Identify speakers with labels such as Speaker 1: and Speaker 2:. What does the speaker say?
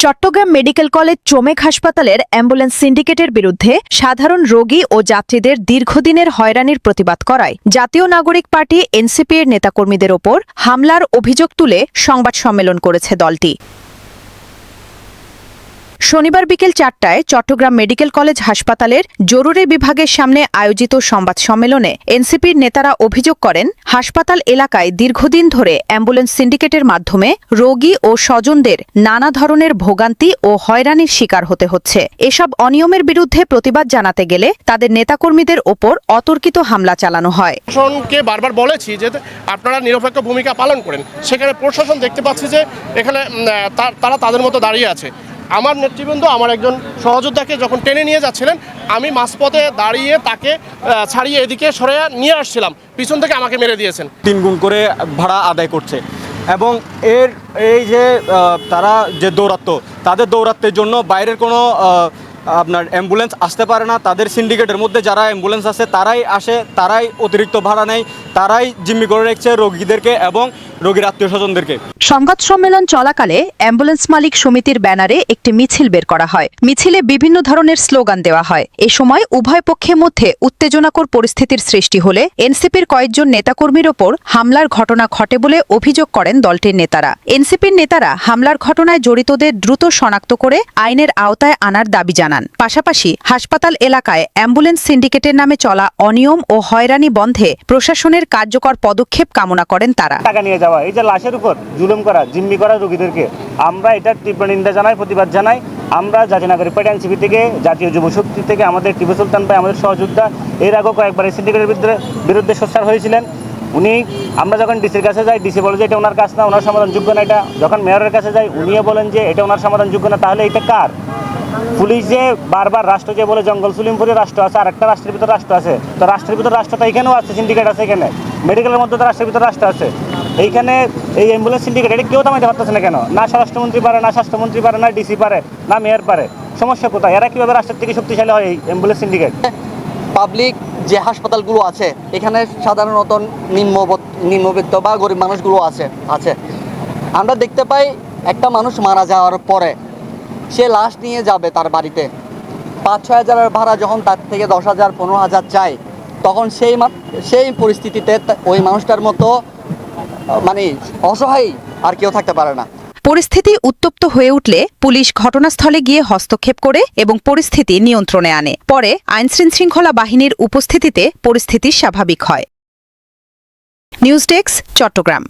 Speaker 1: Chittagong medical college চমেক হাসপাতালের ambulance সিন্ডিকেটের বিরুদ্ধে সাধারণ রোগী ও যাত্রীদের দীর্ঘদিনের হয়রানির প্রতিবাদ করায় জাতীয় নাগরিক পার্টি এনসিপির নেতাকর্মীদের ওপর হামলার অভিযোগ তুলে সংবাদ সম্মেলন করেছে দলটি। শনিবার বিকেল ৪টায় চট্টগ্রাম মেডিকেল কলেজ হাসপাতালের জরুরি বিভাগের সামনে আয়োজিত সংবাদ সম্মেলনে এনসিপির নেতারা অভিযোগ করেন, হাসপাতাল এলাকায় দীর্ঘদিন ধরে অ্যাম্বুলেন্স সিন্ডিকেটের মাধ্যমে রোগী ও স্বজনদের নানা ধরনের ভোগান্তি ও হয়রানির শিকার হতে হচ্ছে। এসব অনিয়মের বিরুদ্ধে প্রতিবাদ জানাতে গেলে তাদের নেতাকর্মীদের ওপর অতর্কিত হামলা চালানো হয়।
Speaker 2: প্রশাসনকে বারবার বলেছি যে আপনারা নিরপেক্ষ ভূমিকা পালন করেন, সেখানে প্রশাসন দেখতে পাচ্ছি যে এখানে তারা তাদের মতো দাঁড়িয়ে আছে। আমার নেতৃবৃন্দ আমার একজন সহযোদ্ধাকে যখন টেনে নিয়ে যাচ্ছিলেন, আমি মাঝপথে দাঁড়িয়ে তাকে ছাড়িয়ে এদিকে সরে নিয়ে আসছিলাম, পিছন থেকে আমাকে মেরে দিয়েছেন।
Speaker 3: 3 গুণ করে ভাড়া আদায় করছে এবং এই যে তারা যে দৌরাত্ম্য, তাদের দৌরাত্ম্যের জন্য বাইরের কোনো আপনার অ্যাম্বুলেন্স আসতে পারে না। তাদের সিন্ডিকেটের মধ্যে যারা অ্যাম্বুলেন্স আছে তারাই আসে, তারাই অতিরিক্ত ভাড়া নেয়, তারাই জিম্মি করে রেখেছে রোগীদেরকে এবং রোগীর আত্মীয় স্বজনদেরকে।
Speaker 1: সংবাদ সম্মেলন চলাকালে অ্যাম্বুলেন্স মালিক সমিতির ব্যানারে একটি মিছিল বের করা হয়। মিছিলে বিভিন্ন ধরনের স্লোগান দেওয়া হয়। এ সময় উভয় পক্ষের মধ্যে উত্তেজনাকর পরিস্থিতির সৃষ্টি হলে এনসিপির কয়েকজন নেতাকর্মীর ওপর হামলার ঘটনা ঘটে বলে অভিযোগ করেন দলটির নেতারা। এনসিপির নেতারা হামলার ঘটনায় জড়িতদের দ্রুত শনাক্ত করে আইনের আওতায় আনার দাবি জানান। পাশাপাশি হাসপাতাল এলাকায় অ্যাম্বুলেন্স সিন্ডিকেটের নামে চলা অনিয়ম ও হয়রানি বন্ধে প্রশাসনের কার্যকর পদক্ষেপ কামনা করেন তারা।
Speaker 4: টাকা নিয়ে যাওয়া, এই যে লাশের উপর জুলুম করা, জিম্মি করা রোগীদেরকে, আমরা এটার তীব্র নিন্দা জানাই, প্রতিবাদ জানাই। আমরা জাতীয় নাগরিক পার্টি এনসিপি থেকে, জাতীয় যুব শক্তি থেকে আমাদের টিপু সুলতান ভাই, আমাদের সহযোদ্ধা এর আগেও কয়েকবার এই সিন্ডিকেটের বিরুদ্ধে সোচ্চার হয়েছিলেন। আমরা যখন ডিসির কাছে যাই, ডিসি বলে যে এটা ওনার কাজ না, ওনার সমাধানযোগ্য না। এটা যখন মেয়রের কাছে যাই, উনিও বলেন যে এটা ওনার সমাধানযোগ্য না। তাহলে এটা কার? পুলিশ যে বারবার রাষ্ট্র যে বলে জঙ্গল সুলিমপুরে রাষ্ট্র আছে, আর একটা রাষ্ট্রের ভিতর রাষ্ট্র আছে, তো রাষ্ট্রের ভিতর রাষ্ট্র তো এখানেও আছে, সিন্ডিকেট আছে এখানে, মেডিকেলের মধ্যে তো রাষ্ট্রের ভিতর রাষ্ট্র আছে। এইখানে এই অ্যাম্বুলেন্স সিন্ডিকেট এটা কেউ থামাইতে পারতেছে না কেন? না স্বরাষ্ট্রমন্ত্রী পারে, না স্বাস্থ্যমন্ত্রী পারে, না ডিসি পারে, না মেয়র পারে। সমস্যা কোথায়? এরা কীভাবে রাষ্ট্রের থেকে শক্তিশালী হয় এই অ্যাম্বুলেন্স সিন্ডিকেট?
Speaker 5: পাবলিক যে হাসপাতালগুলো আছে এখানে সাধারণত নিম্নবিত্ত বা গরিব মানুষগুলো আছে। আমরা দেখতে পাই একটা মানুষ মারা যাওয়ার পরে সে লাশ নিয়ে যাবে তার বাড়িতে, 5-6 হাজারের ভাড়া যখন তার থেকে 10,000 15,000 চাই, তখন সেই পরিস্থিতিতে ওই মানুষটার মতো মানে অসহায় আর কেউ থাকতে পারে না।
Speaker 1: পরিস্থিতি উত্তপ্ত হয়ে উঠলে পুলিশ ঘটনাস্থলে গিয়ে হস্তক্ষেপ করে এবং পরিস্থিতি নিয়ন্ত্রণে আনে। পরে আইনশৃঙ্খলা বাহিনীর উপস্থিতিতে পরিস্থিতি স্বাভাবিক হয়। News desk, Chittagong.